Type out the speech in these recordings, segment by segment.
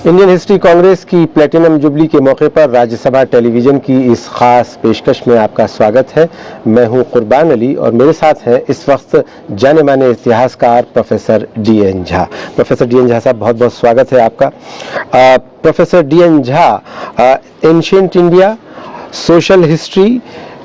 Indian history Congress की platinum jubilee के मौके पर राज्यसभा टेलीविजन की इस खास पेशकश में आपका स्वागत है। मैं हूं कुर्बान अली और मेरे साथ हैं इस वक्त जाने माने इतिहासकार professor DN. Jha. Professor DN. Jha साहब, बहुत बहुत स्वागत है आपका। Professor DN. Jha ancient India, social history,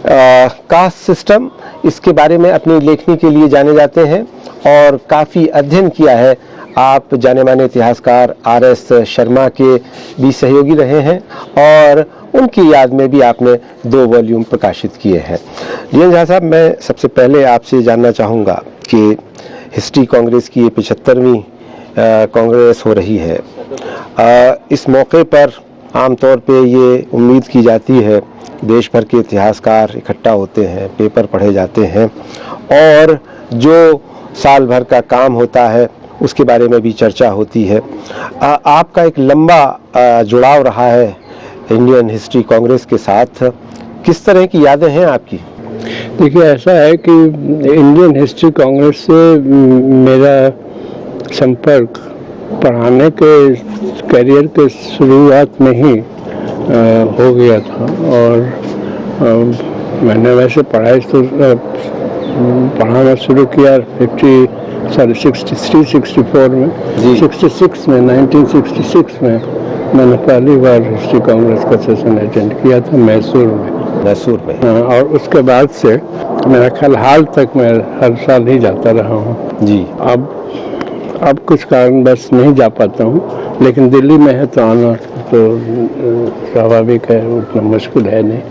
caste system, इसके बारे में अपनी लेखनी के लिए जाने जाते हैं और काफ़ी अध्ययन किया है। आप जाने माने इतिहासकार आर.एस. शर्मा के भी सहयोगी रहे हैं और उनकी याद में भी आपने 2 वॉल्यूम प्रकाशित किए हैं। डी.एन. झा साहब, मैं सबसे पहले आपसे जानना चाहूँगा कि हिस्ट्री कांग्रेस की ये 75वीं कांग्रेस हो रही है। इस मौके पर आमतौर पे ये उम्मीद की जाती है, देश भर के इतिहासकार इकट्ठा होते हैं, पेपर पढ़े जाते हैं और जो साल भर का काम होता है उसके बारे में भी चर्चा होती है। आपका एक लंबा जुड़ाव रहा है इंडियन हिस्ट्री कांग्रेस के साथ, किस तरह की यादें हैं आपकी? देखिए, ऐसा है कि इंडियन हिस्ट्री कांग्रेस से मेरा संपर्क पढ़ाने के करियर के शुरुआत में ही हो गया था और मैंने वैसे पढ़ाना शुरू किया 63-64 में। 66 में 1966 में मैंने पहली बार हिस्ट्री कांग्रेस का सेशन अटेंड किया था मैसूर में। और उसके बाद से मेरा ख्याल हाल तक मैं हर साल ही जाता रहा हूँ जी। अब कुछ कारण बस नहीं जा पाता हूँ, लेकिन दिल्ली में है तो आना तो स्वाभाविक है, उतना मुश्किल है नहीं।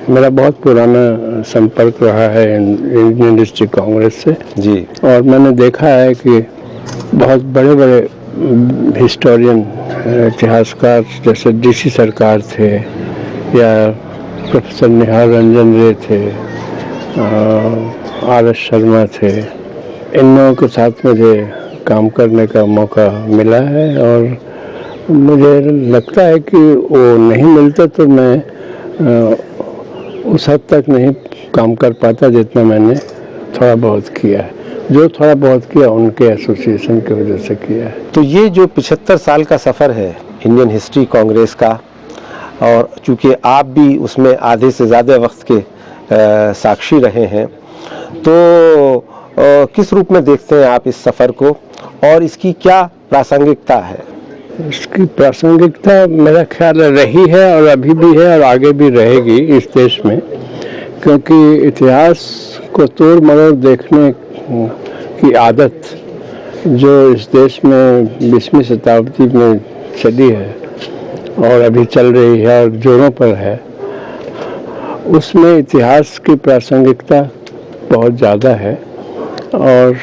मेरा बहुत पुराना संपर्क रहा है इंडियन हिस्ट्री कांग्रेस से जी। और मैंने देखा है कि बहुत बड़े बड़े हिस्टोरियन, इतिहासकार जैसे डी.सी. सरकार थे या प्रोफेसर निहाल रंजन रे थे, आर.एस. शर्मा थे, इन लोगों के साथ मुझे काम करने का मौका मिला है और मुझे लगता है कि वो नहीं मिलते तो मैं उस हद तक नहीं काम कर पाता जितना मैंने थोड़ा बहुत किया है। जो थोड़ा बहुत किया उनके एसोसिएशन की वजह से किया है। तो ये जो 75 साल का सफ़र है इंडियन हिस्ट्री कांग्रेस का, और चूँकि आप भी उसमें आधे से ज़्यादा वक्त के साक्षी रहे हैं, तो किस रूप में देखते हैं आप इस सफ़र को और इसकी क्या प्रासंगिकता है? इसकी प्रासंगिकता मेरा ख्याल रही है और अभी भी है और आगे भी रहेगी इस देश में, क्योंकि इतिहास को तोड़ मरोड़ देखने की आदत जो इस देश में 20वीं शताब्दी में चली है और अभी चल रही है और जोरों पर है, उसमें इतिहास की प्रासंगिकता बहुत ज़्यादा है। और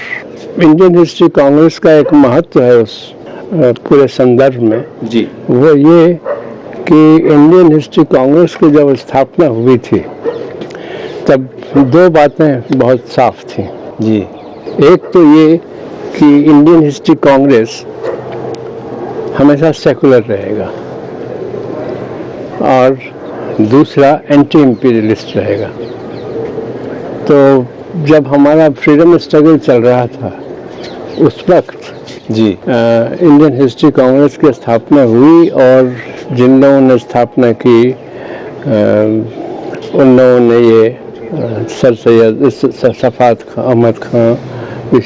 इंडियन हिस्ट्री कांग्रेस का एक महत्व है उस पूरे संदर्भ में जी, वो ये कि इंडियन हिस्ट्री कांग्रेस की जब स्थापना हुई थी तब 2 बातें बहुत साफ थी जी। एक तो ये कि इंडियन हिस्ट्री कांग्रेस हमेशा सेकुलर रहेगा और दूसरा एंटी इंपीरियलिस्ट रहेगा। तो जब हमारा फ्रीडम स्ट्रगल चल रहा था उस वक्त जी इंडियन हिस्ट्री कांग्रेस की स्थापना हुई और जिन लोगों ने स्थापना की उन लोगों ने ये सर सैयद सफात खां, अहमद खां, ये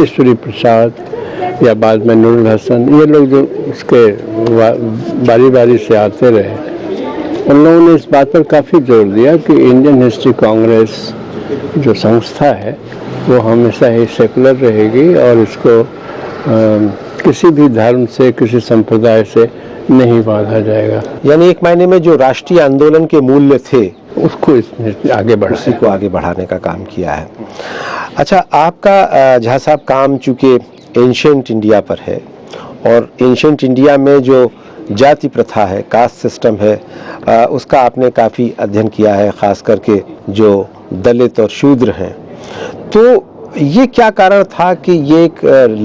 ईश्वरी प्रसाद या बाद में नूरुल हसन, ये लोग जो उसके बारी बारी से आते रहे, उन लोगों ने इस बात पर काफ़ी जोर दिया कि इंडियन हिस्ट्री कांग्रेस जो संस्था है वो हमेशा ही सेकुलर रहेगी और इसको किसी भी धर्म से, किसी संप्रदाय से नहीं बांधा जाएगा। यानी एक मायने में जो राष्ट्रीय आंदोलन के मूल्य थे उसको इसने आगे बढ़ाने का काम किया है। अच्छा, आपका झा साहब काम चूँकि एंशिएंट इंडिया पर है और एंशिएंट इंडिया में जो जाति प्रथा है, कास्ट सिस्टम है, उसका आपने काफ़ी अध्ययन किया है, ख़ास करके जो दलित और शूद्र हैं। तो ये क्या कारण था कि ये एक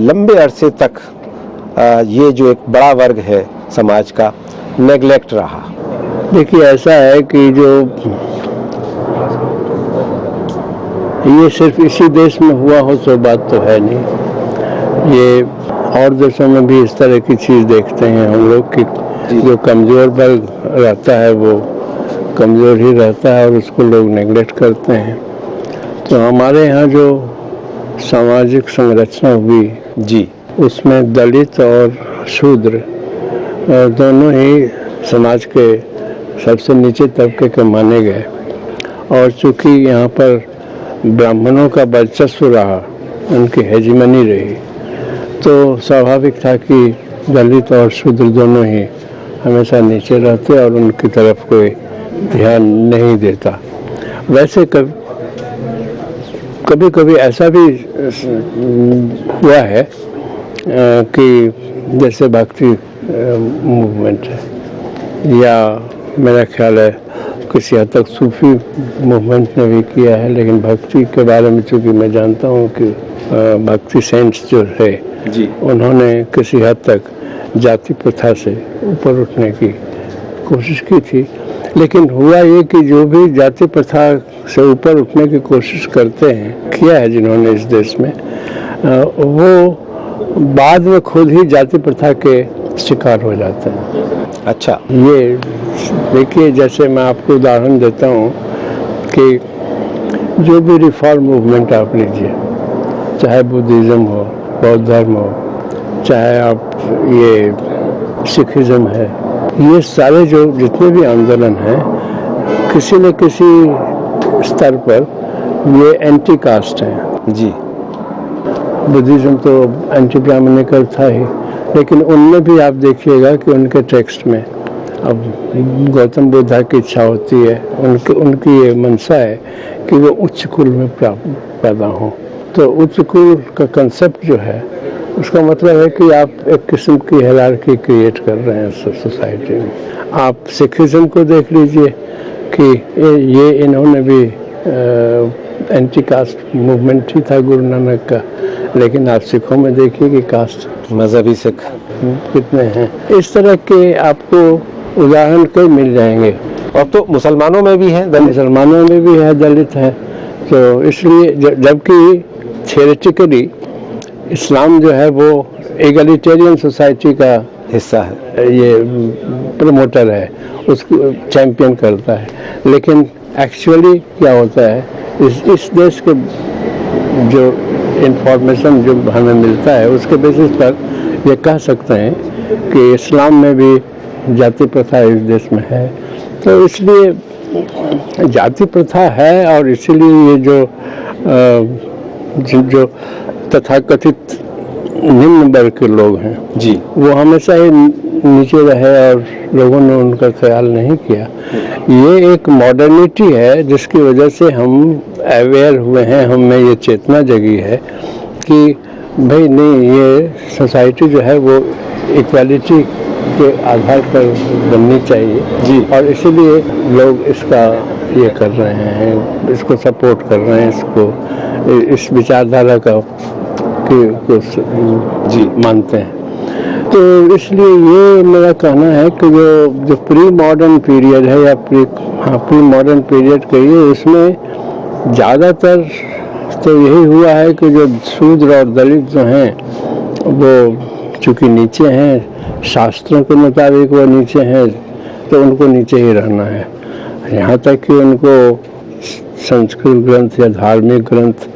लंबे अरसे तक ये जो एक बड़ा वर्ग है समाज का नेग्लेक्ट रहा? देखिए, ऐसा है कि जो ये सिर्फ इसी देश में हुआ हो सो बात तो है नहीं। ये और देशों में भी इस तरह की चीज़ देखते हैं हम लोग कि जो कमज़ोर वर्ग रहता है वो कमज़ोर ही रहता है और उसको लोग नेगलेक्ट करते हैं। तो हमारे यहाँ जो सामाजिक संरचना हुई जी, उसमें दलित और शूद्र दोनों ही समाज के सबसे नीचे तबके के माने गए और चूँकि यहाँ पर ब्राह्मणों का वर्चस्व रहा, उनकी हेजिमनी रही, तो स्वाभाविक था कि दलित और शूद्र दोनों ही हमेशा नीचे रहते और उनकी तरफ कोई ध्यान नहीं देता। वैसे कभी कभी ऐसा भी हुआ है कि जैसे भक्ति मूवमेंट है या मेरा ख्याल है किसी हद तक सूफी मूवमेंट ने भी किया है, लेकिन भक्ति के बारे में चूँकि मैं जानता हूँ कि भक्ति सेंट्स जो है जी, उन्होंने किसी हद तक जाति प्रथा से ऊपर उठने की कोशिश की थी। लेकिन हुआ ये कि जो भी जाति प्रथा से ऊपर उठने की कोशिश करते हैं, किया है जिन्होंने इस देश में, वो बाद में खुद ही जाति प्रथा के शिकार हो जाते हैं। अच्छा, ये देखिए, जैसे मैं आपको उदाहरण देता हूँ कि जो भी रिफॉर्म मूवमेंट आप लीजिए, चाहे बुद्धिज़्म हो, बौद्ध धर्म हो, चाहे आप ये सिखिज़्म है, ये सारे जो जितने भी आंदोलन हैं किसी न किसी स्तर पर ये एंटी कास्ट हैं। जी, बुद्धिज़्म तो एंटी ब्राह्मणिकल था ही, लेकिन उनमें भी आप देखिएगा कि उनके टेक्स्ट में अब गौतम बुद्धा की इच्छा होती है, उनकी ये मनसा है कि वो उच्च कुल में पैदा हों। तो उच्च कुल का कंसेप्ट जो है उसका मतलब है कि आप एक किस्म की हायरार्की क्रिएट कर रहे हैं सोसाइटी में। आप सिखिज़्म को देख लीजिए कि ये इन्होंने भी एंटी कास्ट मूवमेंट ही था गुरु नानक का, लेकिन आप सिखों में देखिए कि कास्ट मजहबी सिख कितने हैं। इस तरह के आपको उदाहरण कई मिल जाएंगे। और तो मुसलमानों में भी है, मुसलमानों में भी है, दलित है। तो इसलिए जबकि थियोरेटिकली इस्लाम जो है वो एगलिटेरियन सोसाइटी का हिस्सा है, ये प्रमोटर है, उसको चैंपियन करता है, लेकिन एक्चुअली क्या होता है इस देश के जो इंफॉर्मेशन जो हमें मिलता है उसके बेसिस पर ये कह सकते हैं कि इस्लाम में भी जाति प्रथा इस देश में है। तो इसलिए जाति प्रथा है और इसीलिए ये जो तथाकथित निम्न वर्ग के लोग हैं जी, वो हमेशा ही नीचे रहे और लोगों ने उनका ख्याल नहीं किया। ये एक मॉडर्निटी है जिसकी वजह से हम अवेयर हुए हैं, हमें ये चेतना जगी है कि भाई नहीं, ये सोसाइटी जो है वो इक्वालिटी के आधार पर बननी चाहिए जी, और इसीलिए लोग इसका ये कर रहे हैं, इसको सपोर्ट कर रहे हैं, इसको इस विचारधारा का जी मानते हैं। तो इसलिए ये मेरा कहना है कि जो प्री मॉडर्न पीरियड है या प्री मॉडर्न पीरियड कहिए, उसमें ज़्यादातर तो यही हुआ है कि जो शूद्र और दलित जो हैं वो चूँकि नीचे हैं, शास्त्रों के मुताबिक वो नीचे हैं, तो उनको नीचे ही रहना है। यहाँ तक कि उनको संस्कृत ग्रंथ या धार्मिक ग्रंथ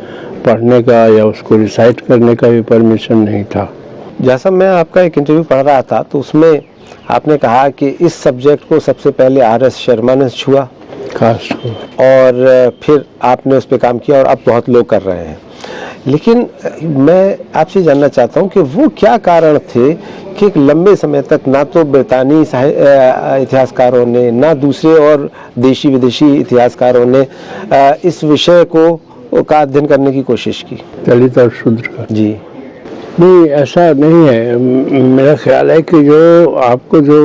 पढ़ने का या उसको रिसाइट करने का भी परमिशन नहीं था। जैसा मैं आपका एक इंटरव्यू पढ़ रहा था तो उसमें आपने कहा कि इस सब्जेक्ट को सबसे पहले आर.एस. शर्मा ने छुआ, कास्ट को, और फिर आपने उस पर काम किया और अब बहुत लोग कर रहे हैं। लेकिन मैं आपसे जानना चाहता हूं कि वो क्या कारण थे कि एक लंबे समय तक ना तो ब्रितानी इतिहासकारों ने ना दूसरे और देशी विदेशी इतिहासकारों ने इस विषय का अध्ययन करने की कोशिश की, दलित और शूद्र का? जी नहीं, ऐसा नहीं है। मेरा ख्याल है कि जो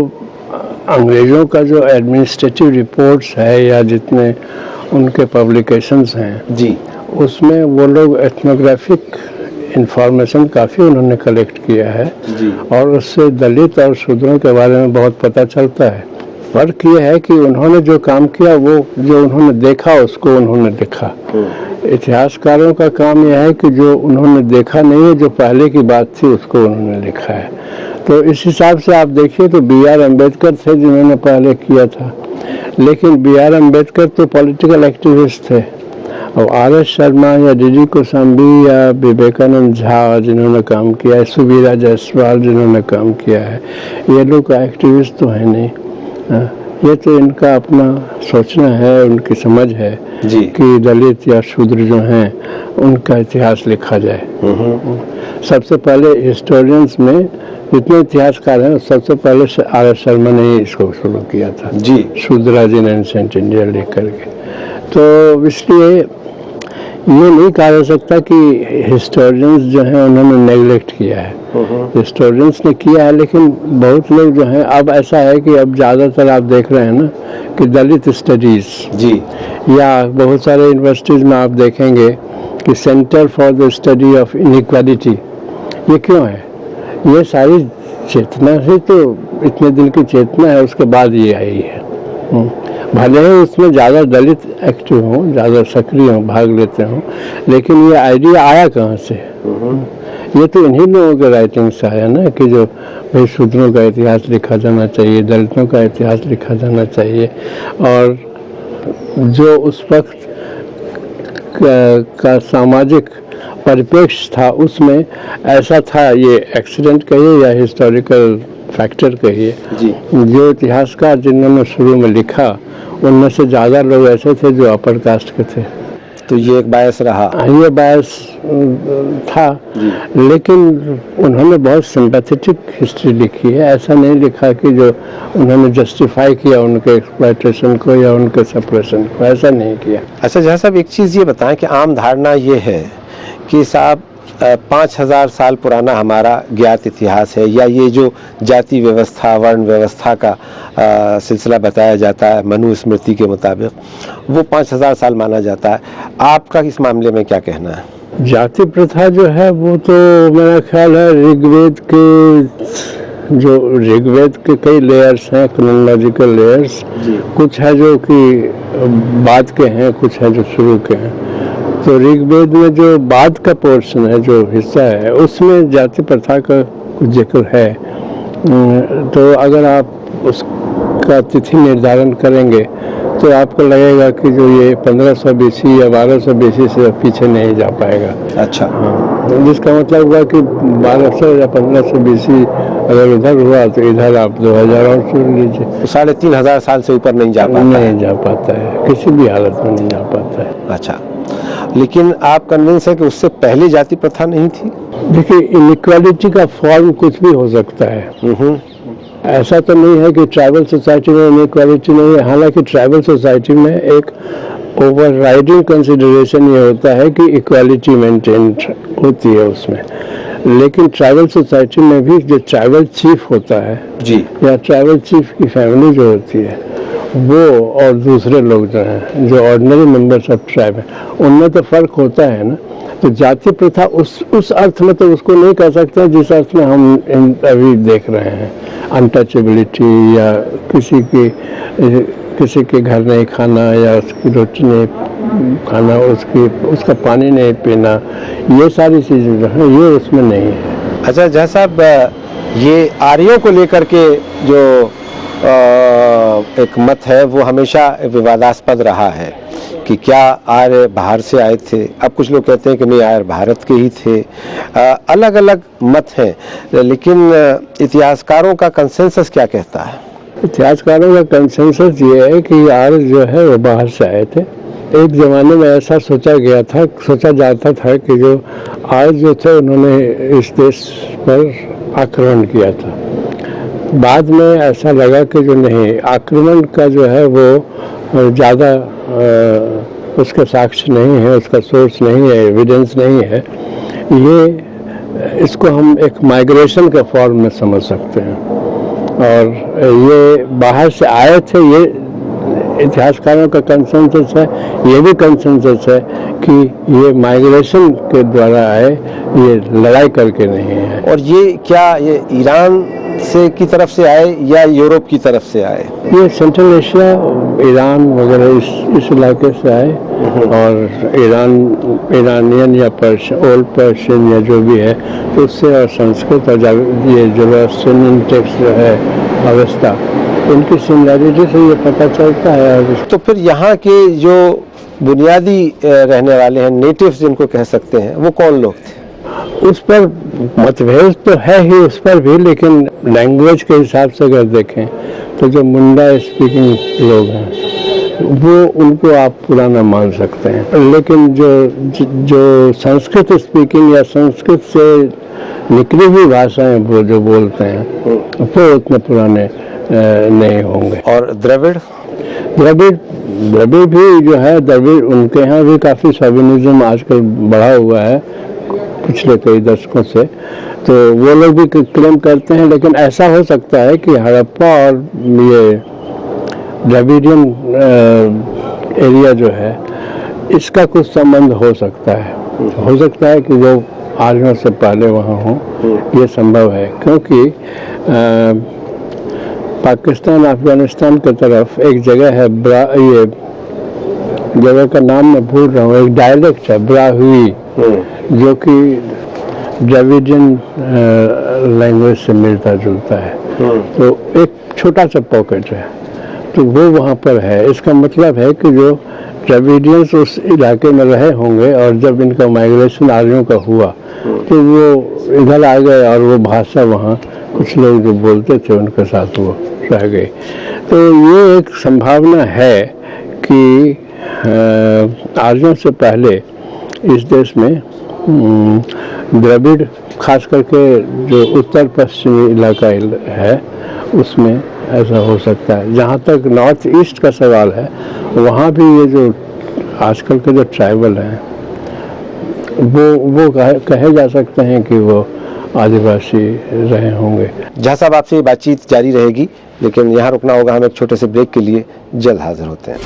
अंग्रेज़ों का जो एडमिनिस्ट्रेटिव रिपोर्ट्स है या जितने उनके पब्लिकेशंस हैं जी, उसमें वो लोग एथनोग्राफिक इंफॉर्मेशन काफ़ी उन्होंने कलेक्ट किया है जी, और उससे दलित और शूद्रों के बारे में बहुत पता चलता है। फर्क ये है कि उन्होंने जो काम किया वो जो उन्होंने देखा उसको उन्होंने लिखा। इतिहासकारों का काम यह है कि जो उन्होंने देखा नहीं है, जो पहले की बात थी उसको उन्होंने लिखा है। तो इस हिसाब से आप देखिए तो B.R. अम्बेडकर थे जिन्होंने पहले किया था, लेकिन B.R. अम्बेडकर तो पॉलिटिकल एक्टिविस्ट थे, और R.S. शर्मा या D.D. कोशाम्बी या विवेकानंद झा जिन्होंने काम किया है, सुबीरा जायसवाल जिन्होंने काम किया है, ये लोग एक्टिविस्ट तो हैं नहीं। ये तो इनका अपना सोचना है, उनकी समझ है जी कि दलित या शूद्र जो हैं उनका इतिहास लिखा जाए। सबसे पहले हिस्टोरियंस में जितने इतिहासकार हैं सबसे पहले R.S. शर्मा ने ही इसको शुरू किया था जी, शूद्राज इन एंशिएंट इंडिया लिख करके। तो इसलिए ये नहीं कहा जा सकता कि हिस्टोरियंस जो हैं उन्होंने नेगलेक्ट किया है, हिस्टोरियंस ने किया है, लेकिन बहुत लोग जो हैं, अब ऐसा है कि अब ज़्यादातर आप देख रहे हैं ना कि दलित स्टडीज़ जी, या बहुत सारे यूनिवर्सिटीज़ में आप देखेंगे कि centre for the study of inequality, ये क्यों है? ये सारी चेतना से तो इतने दिन की चेतना है, उसके बाद ये आई है। भले ही उसमें ज़्यादा दलित एक्टिव हों, ज़्यादा सक्रिय हों, भाग लेते हों, लेकिन ये आइडिया आया कहाँ से? ये तो इन्हीं लोगों के राइटिंग से आया ना कि जो भाई शूद्रों का इतिहास लिखा जाना चाहिए, दलितों का इतिहास लिखा जाना चाहिए, और जो उस वक्त का सामाजिक परिप्रेक्ष्य था उसमें ऐसा था, ये एक्सीडेंट कहिए या हिस्टोरिकल फैक्टर कहिए, जो इतिहासकार जिन्होंने शुरू में लिखा उनमें से ज़्यादा लोग ऐसे थे जो अपर कास्ट के थे। तो ये एक बायस रहा, ये बायस था, लेकिन उन्होंने बहुत सिंपैथेटिक हिस्ट्री लिखी है, ऐसा नहीं लिखा कि जो उन्होंने जस्टिफाई किया उनके एक्सप्लॉयटेशन को या उनके सप्रेशन को, ऐसा नहीं किया। अच्छा जहाँ साहब एक चीज़ ये बताएं कि आम धारणा ये है कि साहब 5000 साल पुराना हमारा ज्ञात इतिहास है, या ये जो जाति व्यवस्था वर्ण व्यवस्था का सिलसिला बताया जाता है मनु स्मृति के मुताबिक, वो 5000 साल माना जाता है। आपका इस मामले में क्या कहना है? जाति प्रथा जो है वो तो मेरा ख्याल है ऋग्वेद के कई लेयर्स हैं, क्रोनोलॉजिकल लेयर्स, कुछ है जो कि बाद के हैं, कुछ है जो शुरू के हैं। तो ऋग्वेद में जो बाद का पोर्शन है, जो हिस्सा है, उसमें जाति प्रथा का कुछ जिक्र है। तो अगर आप उसका तिथि निर्धारण करेंगे तो आपको लगेगा कि जो ये 1500 BC या 1200 BC से पीछे नहीं जा पाएगा। अच्छा, हाँ, जिसका मतलब हुआ कि 1200 या 1500 BC अगर उधर हुआ तो इधर आप 2000 और छोड़ लीजिए, तो 3500 साल से ऊपर नहीं जा पाता है, किसी भी हालत में नहीं जा पाता है। अच्छा, लेकिन आप कन्विंस है कि उससे पहले जाति प्रथा नहीं थी? देखिए, इनइक्वालिटी का फॉर्म कुछ भी हो सकता है। ऐसा तो नहीं है कि ट्राइबल सोसाइटी में इनइक्वालिटी नहीं है, हालांकि ट्राइबल सोसाइटी में एक ओवरराइडिंग कंसिडरेशन ये होता है कि इक्वालिटी मेंटेन होती है उसमें, लेकिन ट्राइबल सोसाइटी में भी जो ट्राइबल चीफ होता है जी, या ट्राइबल चीफ की फैमिली जो होती है वो, और दूसरे लोग जो हैं जो ऑर्डिनरी मेंबर्स ऑफ ट्राइब हैं, उनमें तो फर्क होता है ना। तो जाति प्रथा उस अर्थ में तो उसको नहीं कह सकते जिस अर्थ में हम अभी देख रहे हैं, अनटचेबिलिटी या किसी के घर नहीं खाना या उसकी रोटी नहीं खाना, उसका पानी नहीं पीना, ये सारी चीज़ें जो हैं ये उसमें नहीं है। अच्छा जैसा साहब, ये आर्यों को लेकर के जो एक मत है वो हमेशा विवादास्पद रहा है कि क्या आर्य बाहर से आए थे। अब कुछ लोग कहते हैं कि नहीं, आर्य भारत के ही थे। अलग अलग मत हैं, लेकिन इतिहासकारों का कंसेंसस क्या कहता है? इतिहासकारों का कंसेंसस ये है कि आर्य जो है वो बाहर से आए थे। एक ज़माने में ऐसा सोचा जाता था कि जो आर्य जो थे उन्होंने इस देश पर आक्रमण किया था। बाद में ऐसा लगा कि जो नहीं, आक्रमण का जो है वो ज़्यादा उसका साक्ष्य नहीं है, उसका सोर्स नहीं है, एविडेंस नहीं है। इसको हम एक माइग्रेशन के फॉर्म में समझ सकते हैं, और ये बाहर से आए थे, ये इतिहासकारों का कंसेंसस है। ये भी कंसेंसस है कि ये माइग्रेशन के द्वारा आए, ये लड़ाई करके नहीं है। और ये क्या ये ईरान से की तरफ से आए या यूरोप की तरफ से आए? ये सेंट्रल एशिया, ईरान वगैरह इस इलाके से आए। और ईरानियन या ओल्ड पर्शियन या जो भी है उससे, और संस्कृत और ये ज़ोरोस्ट्रियन टेक्स्ट जो है अवस्था, उनकी सिमिलैरिटी से ये पता चलता है। तो फिर यहाँ के जो बुनियादी रहने वाले हैं, नेटिव्स जिनको कह सकते हैं, वो कौन लोग थे? उस पर मतभेद तो है ही उस पर भी, लेकिन लैंग्वेज के हिसाब से अगर देखें तो जो मुंडा स्पीकिंग लोग हैं वो, उनको आप पुराना मान सकते हैं, लेकिन जो संस्कृत स्पीकिंग या संस्कृत से निकली हुई भाषाएं वो जो बोलते हैं वो उतने पुराने नहीं होंगे। और द्रविड़ भी जो है, द्रविड़ उनके यहाँ भी काफ़ी शॉविनिज्म आजकल बढ़ा हुआ है पिछले कई दशकों से, तो वो लोग भी क्लेम करते हैं। लेकिन ऐसा हो सकता है कि हड़प्पा और ये द्रविडियन एरिया जो है इसका कुछ संबंध हो सकता है कि वो आर्यों से पहले वहाँ हों, ये संभव है, क्योंकि पाकिस्तान अफगानिस्तान की तरफ एक जगह है, ये जगह का नाम मैं भूल रहा हूँ, एक डायलेक्ट है ब्राहुई, जो कि द्रविडियन लैंग्वेज से मिलता जुलता है। तो एक छोटा सा पॉकेट है, तो वो वहाँ पर है। इसका मतलब है कि जो द्रविडियंस उस इलाके में रहे होंगे और जब इनका माइग्रेशन आर्यों का हुआ तो वो इधर आ गए और वो भाषा वहाँ कुछ लोग जो बोलते थे उनके साथ वो रह गए। तो ये एक संभावना है कि आर्यों से पहले इस देश में द्रविड़, खास करके जो उत्तर पश्चिमी इलाका है उसमें ऐसा हो सकता है। जहाँ तक नॉर्थ ईस्ट का सवाल है, वहाँ भी ये जो आजकल के जो ट्राइबल हैं वो कहे जा सकते हैं कि वो आदिवासी रहे होंगे। जहाँ साहब आपसे ये बातचीत जारी रहेगी, लेकिन यहाँ रुकना होगा, हम एक छोटे से ब्रेक के लिए जल्द हाजिर होते हैं।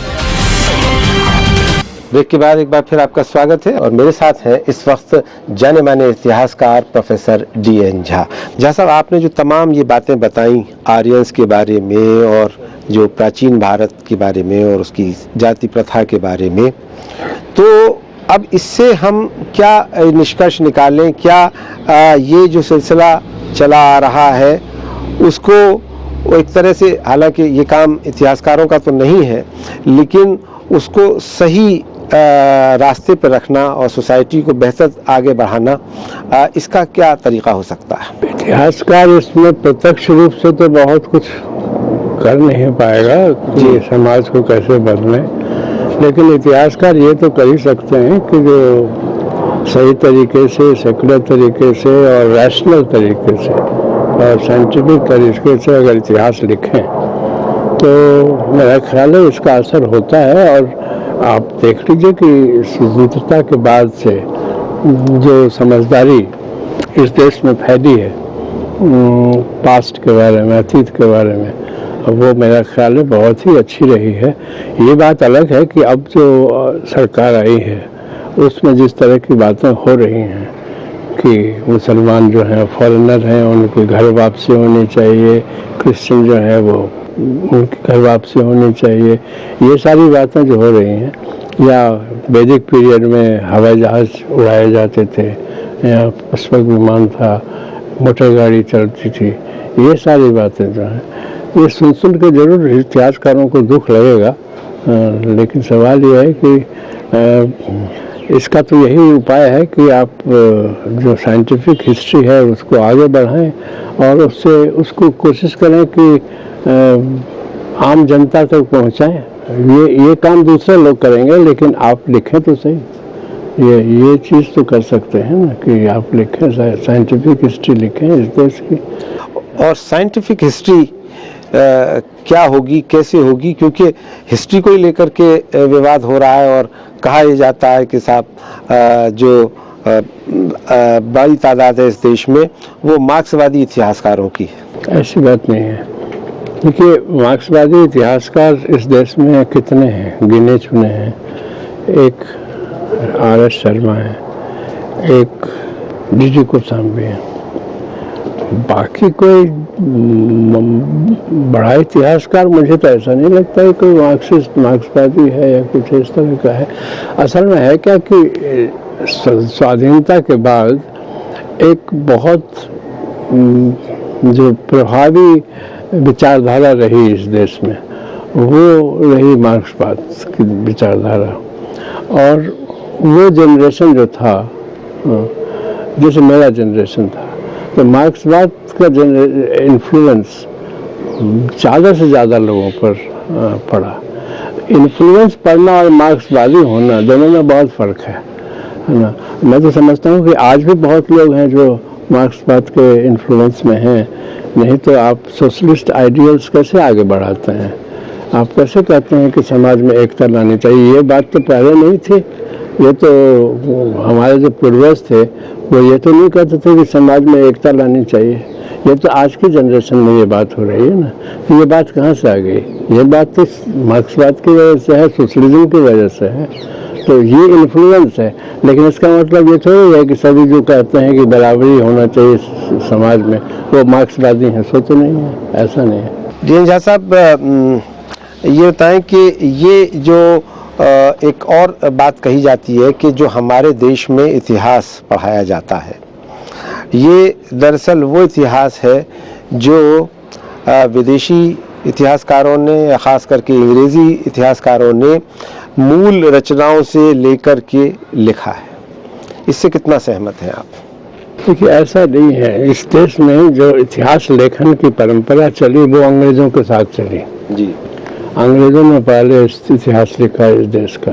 ब्रेक के बाद एक बार फिर आपका स्वागत है और मेरे साथ हैं इस वक्त जाने माने इतिहासकार प्रोफेसर DN झा। झा साहब, आपने जो तमाम ये बातें बताई आर्यंस के बारे में और जो प्राचीन भारत के बारे में और उसकी जाति प्रथा के बारे में, तो अब इससे हम क्या निष्कर्ष निकालें? क्या ये जो सिलसिला चला आ रहा है उसको एक तरह से, हालांकि ये काम इतिहासकारों का तो नहीं है, लेकिन उसको सही रास्ते पर रखना और सोसाइटी को बेहतर आगे बढ़ाना, इसका क्या तरीका हो सकता है? इतिहासकार इसमें प्रत्यक्ष रूप से तो बहुत कुछ कर नहीं पाएगा कि समाज को कैसे बदले, लेकिन इतिहासकार ये तो कर ही सकते हैं कि जो सही तरीके से, सेकुलर तरीके से और रैशनल तरीके से और साइंटिफिक तरीके से अगर इतिहास लिखें तो मेरा ख्याल है इसका असर होता है। और आप देख लीजिए कि स्वतंत्रता के बाद से जो समझदारी इस देश में फैली है पास्ट के बारे में, अतीत के बारे में, वो मेरा ख्याल है बहुत ही अच्छी रही है। ये बात अलग है कि अब जो सरकार आई है उसमें जिस तरह की बातें हो रही हैं कि मुसलमान जो हैं फॉरेनर हैं, उनकी घर वापसी होनी चाहिए, क्रिश्चियन जो है वो उनकी घर वापसी होनी चाहिए, ये सारी बातें जो हो रही हैं, या वैदिक पीरियड में हवाई जहाज़ उड़ाए जाते थे या पुष्पक विमान था, मोटर गाड़ी चलती थी, ये सारी बातें जो हैं ये सुन के जरूर इतिहासकारों को दुख लगेगा, लेकिन सवाल ये है कि इसका तो यही उपाय है कि आप जो साइंटिफिक हिस्ट्री है उसको आगे बढ़ाएं और उसको कोशिश करें कि आम जनता तक पहुंचाएं। ये काम दूसरे लोग करेंगे, लेकिन आप लिखें तो सही। ये चीज़ तो कर सकते हैं ना कि आप लिखें, साइंटिफिक हिस्ट्री लिखें इस देश की। और साइंटिफिक हिस्ट्री क्या होगी, कैसे होगी? क्योंकि हिस्ट्री को ही लेकर के विवाद हो रहा है और कहा यह जाता है कि साहब जो बड़ी तादाद है इस देश में वो मार्क्सवादी इतिहासकारों की है। ऐसी बात नहीं है। देखिए, मार्क्सवादी इतिहासकार इस देश में कितने हैं, गिने चुने हैं। एक RS शर्मा है, एक DG कुसाम्बी है, बाकी कोई बड़ा इतिहासकार मुझे तो ऐसा नहीं लगता है कोई मार्क्सवादी है या कुछ इस तरह का है। असल में है क्या कि स्वाधीनता के बाद एक बहुत जो प्रभावी विचारधारा रही इस देश में वो रही मार्क्सवाद की विचारधारा। और वो जनरेशन जो था, जैसे मेरा जनरेशन था, तो मार्क्सवाद का इन्फ्लुएंस ज़्यादा से ज़्यादा लोगों पर पड़ा। इन्फ्लुएंस पड़ना और मार्क्सवादी होना दोनों में बहुत फ़र्क है ना। मैं तो समझता हूँ कि आज भी बहुत लोग हैं जो मार्क्सवाद के इन्फ्लुएंस में हैं, नहीं तो आप सोशलिस्ट आइडियल्स कैसे आगे बढ़ाते हैं? आप कैसे कहते हैं कि समाज में एकता लानी चाहिए? ये बात तो पहले नहीं थी। ये तो हमारे जो पूर्वज थे वो ये तो नहीं कहते थे कि समाज में एकता लानी चाहिए। ये तो आज की जनरेशन में ये बात हो रही है ना। तो ये बात कहाँ से आ गई? ये बात तो मार्क्सवाद की वजह से है, सोशलिज्म की वजह से है। तो ये इन्फ्लुएंस है, लेकिन इसका मतलब ये थोड़ी है कि सभी जो कहते हैं कि बराबरी होना चाहिए समाज में वो मार्क्सवादी हैं। सो तो नहीं है, ऐसा नहीं है। जी झा साहब, ये बताएं कि ये जो एक और बात कही जाती है कि जो हमारे देश में इतिहास पढ़ाया जाता है, ये दरअसल वो इतिहास है जो विदेशी इतिहासकारों ने या ख़ास करके अंग्रेज़ी इतिहासकारों ने मूल रचनाओं से लेकर के लिखा है। इससे कितना सहमत हैं आप? देखिए, ऐसा नहीं है। इस देश में जो इतिहास लेखन की परंपरा चली वो अंग्रेज़ों के साथ चली। जी, अंग्रेज़ों ने पहले इतिहास लिखा इस देश का,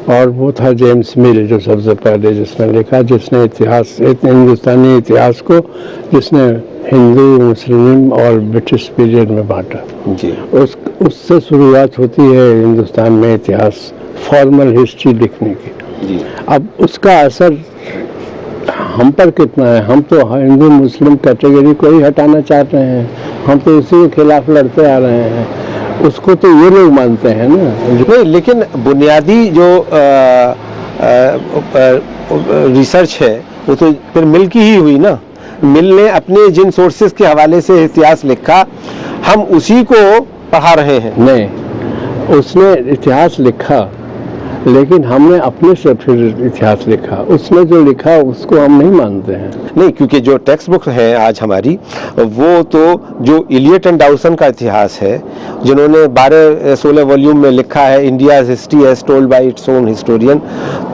और वो था जेम्स मिल जो सबसे पहले जिसने लिखा, जिसने इतिहास, हिंदुस्तानी इतिहास को जिसने हिंदू, मुस्लिम और ब्रिटिश पीरियड में बांटा। जी, उससे शुरुआत होती है हिंदुस्तान में इतिहास, फॉर्मल हिस्ट्री लिखने की। जी, अब उसका असर हम पर कितना है? हम तो हिंदू मुस्लिम कैटेगरी को ही हटाना चाहते हैं। हम तो उसी के खिलाफ लड़ते आ रहे हैं। उसको तो ये लोग मानते हैं ना। नहीं, लेकिन बुनियादी जो रिसर्च है वो तो फिर मिल की ही हुई ना। मिल ने अपने जिन सोर्सेज के हवाले से इतिहास लिखा, हम उसी को पढ़ा रहे हैं। नहीं, उसने इतिहास लिखा, लेकिन हमने अपने से फिर इतिहास लिखा। उसने जो लिखा उसको हम नहीं मानते हैं। नहीं, क्योंकि जो टेक्स्ट बुक है आज हमारी, वो तो जो इलियट एंड डाउसन का इतिहास है, जिन्होंने 12-16 वॉल्यूम में लिखा है, India's history as told by its own historian,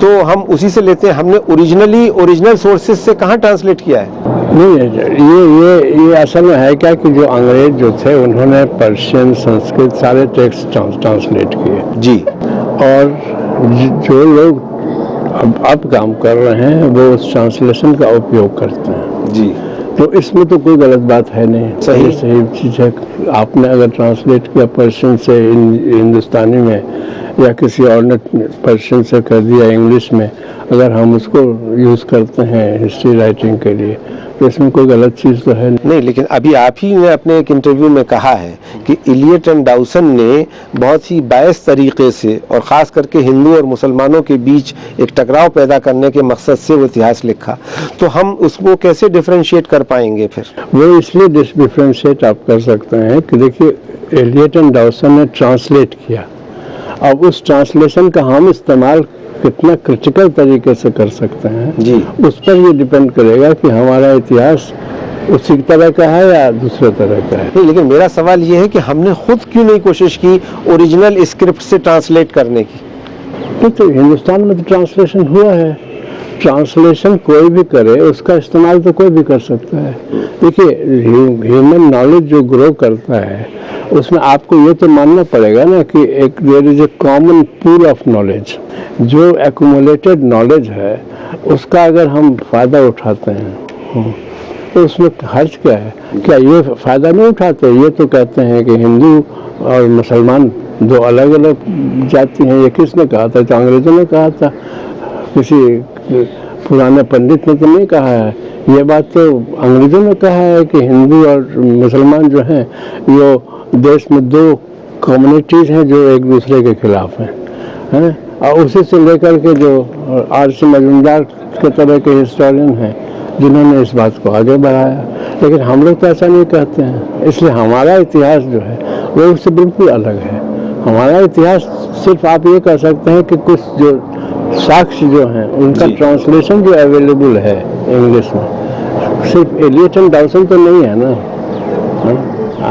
तो हम उसी से लेते हैं। हमने ओरिजिनल सोर्सेज से कहाँ ट्रांसलेट किया है? नहीं, ये असल में है क्या कि जो अंग्रेज जो थे उन्होंने पर्शियन, संस्कृत सारे टेक्स्ट ट्रांसलेट किए। जी, और जो लोग अब काम कर रहे हैं वो उस ट्रांसलेशन का उपयोग करते हैं। जी, तो इसमें तो कोई गलत बात है नहीं। सही चीज़ है। आपने अगर ट्रांसलेट किया पर्शियन से हिंदुस्तानी में, या किसी और ने पर्शियन से कर दिया इंग्लिश में, अगर हम उसको यूज़ करते हैं हिस्ट्री राइटिंग के लिए, तो इसमें कोई गलत चीज़ तो है नहीं। लेकिन अभी आप ही ने अपने एक इंटरव्यू में कहा है कि इलियट एंड डाउसन ने बहुत ही बायस तरीके से, और ख़ास करके हिंदू और मुसलमानों के बीच एक टकराव पैदा करने के मकसद से वो इतिहास लिखा। तो हम उसको कैसे डिफरेंशिएट कर पाएंगे फिर? वो इसलिए डिफरेंशिएट आप कर सकते हैं कि देखिए, इलियट एंड डाउसन ने ट्रांसलेट किया। अब उस ट्रांसलेशन का हम इस्तेमाल कितना क्रिटिकल तरीके से कर सकते हैं, जी, उस पर ये डिपेंड करेगा कि हमारा इतिहास उसी तरह का है या दूसरे तरह का है। नहीं, लेकिन मेरा सवाल ये है कि हमने खुद क्यों नहीं कोशिश की ओरिजिनल स्क्रिप्ट से ट्रांसलेट करने की? तो हिंदुस्तान में तो ट्रांसलेशन हुआ है। ट्रांसलेशन कोई भी करे, उसका इस्तेमाल तो कोई भी कर सकता है। देखिए, ह्यूमन नॉलेज जो ग्रो करता है उसमें आपको ये तो मानना पड़ेगा ना कि एक there is a common pool of knowledge. जो एक्यूमुलेटेड नॉलेज है उसका अगर हम फ़ायदा उठाते हैं तो उसमें हर्ज क्या है? क्या ये फ़ायदा नहीं उठाते? ये तो कहते हैं कि हिंदू और मुसलमान दो अलग अलग जाति हैं। ये किसने कहा था? तो अंग्रेज़ों ने कहा था, किसी पुराने पंडित ने तो नहीं कहा है। ये बात तो अंग्रेज़ों ने कहा है कि हिंदू और मुसलमान जो हैं ये देश में दो कम्युनिटीज़ हैं जो एक दूसरे के खिलाफ हैं। और उसी से लेकर के जो आर.सी. मजूमदार के तरह के हिस्टोरियन हैं जिन्होंने इस बात को आगे बढ़ाया। लेकिन हम लोग तो ऐसा नहीं कहते हैं, इसलिए हमारा इतिहास जो है वो उससे बिल्कुल अलग है। हमारा इतिहास सिर्फ आप ये कह सकते हैं कि कुछ जो साक्ष्य जो हैं उनका ट्रांसलेशन जो अवेलेबल है इंग्लिश में, सिर्फ एलियट एंड डाउसन तो नहीं है ना,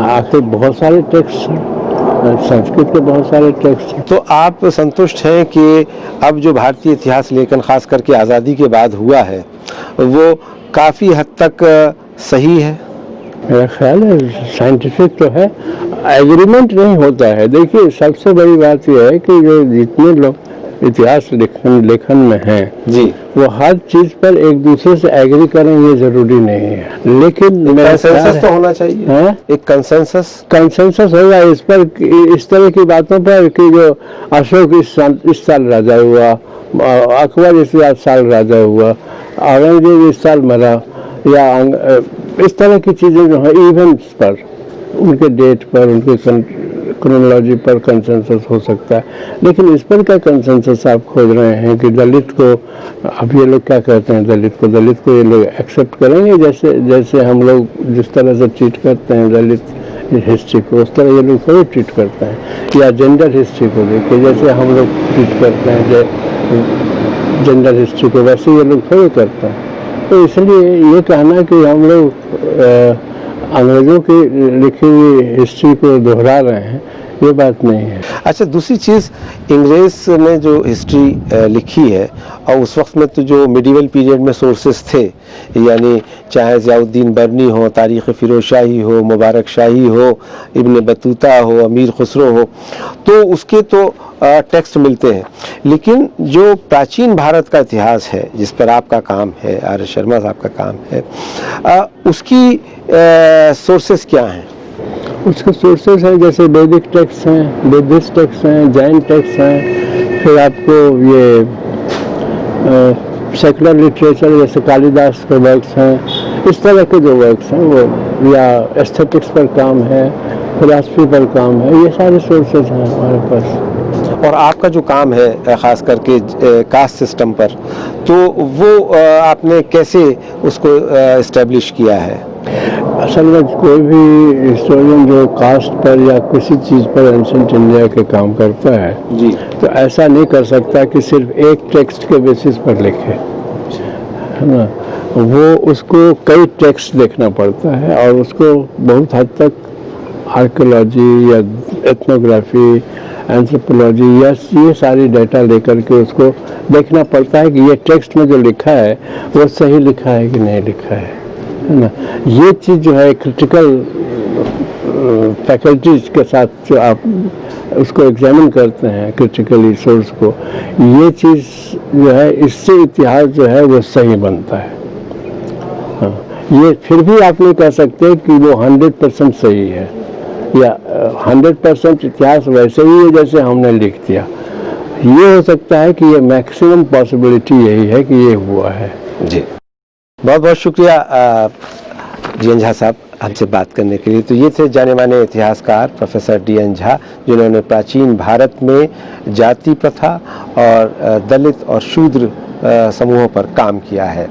आखिर बहुत सारे टेक्स्ट हैं, संस्कृत के बहुत सारे टेक्स्ट हैं। तो आप संतुष्ट हैं कि अब जो भारतीय इतिहास लेखन खास करके आज़ादी के बाद हुआ है वो काफ़ी हद तक सही है? मेरा ख्याल है साइंटिफिक तो है, एग्रीमेंट नहीं होता है। देखिए सबसे बड़ी बात यह है कि जो जितने लोग इतिहास लेखन में हैं जी, वो हर चीज पर एक दूसरे से एग्री करें ये जरूरी नहीं है, लेकिन कंसेंसस तो होना चाहिए है? एक कंसेंसस होगा इस पर, इस तरह की बातों पर कि जो अशोक इस साल राजा हुआ, अकबर इस साल राजा हुआ, औरंगजेब इस साल मरा, या इस तरह की चीजें जो है इवेंट्स पर, उनके डेट पर, उनके क्रोनोलॉजी पर कंसेंसस हो सकता है। लेकिन इस पर क्या कंसेंसस आप खोज रहे हैं कि दलित को, अब ये लोग क्या कहते हैं, दलित को ये लोग एक्सेप्ट करेंगे जैसे हम लोग जिस तरह से ट्रीट करते हैं दलित हिस्ट्री को, उस तरह ये लोग थोड़ी ट्रीट करते हैं। या जेंडर हिस्ट्री को देखिए, जैसे हम लोग ट्रीट करते हैं जेंडर हिस्ट्री को, वैसे ये लोग थोड़ी करते हैं। तो इसलिए ये कहना कि हम लोग अंग्रेजों की लिखी हुई हिस्ट्री को दोहरा रहे हैं, ये बात नहीं है। अच्छा, दूसरी चीज़, अंग्रेज ने जो हिस्ट्री लिखी है और उस वक्त में तो जो मिडिवल पीरियड में सोर्सेस थे, यानी चाहे ज़ियाउद्दीन बर्नी हो, तारीख़ फ़िरोज़ शाही हो, मुबारक शाही हो, इब्न बतूता हो, अमीर खुसरो हो, तो उसके तो टेक्स्ट मिलते हैं। लेकिन जो प्राचीन भारत का इतिहास है जिस पर आपका काम है, आर शर्मा साहब का काम है, उसकी सोर्सेस क्या हैं? उसके सोर्सेस हैं जैसे वैदिक टेक्स्ट हैं, बुद्धिस्ट टेक्स्ट हैं, जैन टेक्स्ट हैं, फिर आपको ये सेकुलर लिटरेचर जैसे कालिदास के वर्क्स हैं, इस तरह के जो वर्क्स हैं वो, या एस्थेटिक्स पर काम है, फिलॉसफी पर काम है, ये सारे सोर्सेज हैं हमारे पास। और आपका जो काम है ख़ास करके कास्ट सिस्टम पर, तो वो आपने कैसे उसको इस्टेब्लिश किया है? असल में कोई भी हिस्टोरियन जो कास्ट पर या किसी चीज़ पर एंशिएंट इंडिया के काम करता है जी, तो ऐसा नहीं कर सकता कि सिर्फ एक टेक्स्ट के बेसिस पर लिखे, है ना। वो उसको कई टेक्स्ट देखना पड़ता है और उसको बहुत हद तक आर्कियोलॉजी या एथनोग्राफी, एंथ्रोपोलॉजी या ये सारी डाटा लेकर के उसको देखना पड़ता है कि ये टेक्स्ट में जो लिखा है वो सही लिखा है कि नहीं लिखा है ना। ये चीज़ जो है क्रिटिकल फैकल्टीज के साथ जो आप उसको एग्जामिन करते हैं क्रिटिकली सोर्स को, ये चीज़ जो है इससे इतिहास जो है वो सही बनता है। हाँ, ये फिर भी आप नहीं कह सकते कि वो 100% सही है या 100% इतिहास वैसे ही है जैसे हमने लिख दिया। ये हो सकता है कि ये मैक्सिमम पॉसिबिलिटी यही है कि ये हुआ है। जी, बहुत बहुत शुक्रिया DN झा साहब हमसे बात करने के लिए। तो ये थे जाने माने इतिहासकार प्रोफेसर DN झा, जिन्होंने प्राचीन भारत में जाति प्रथा और दलित और शूद्र समूहों पर काम किया है।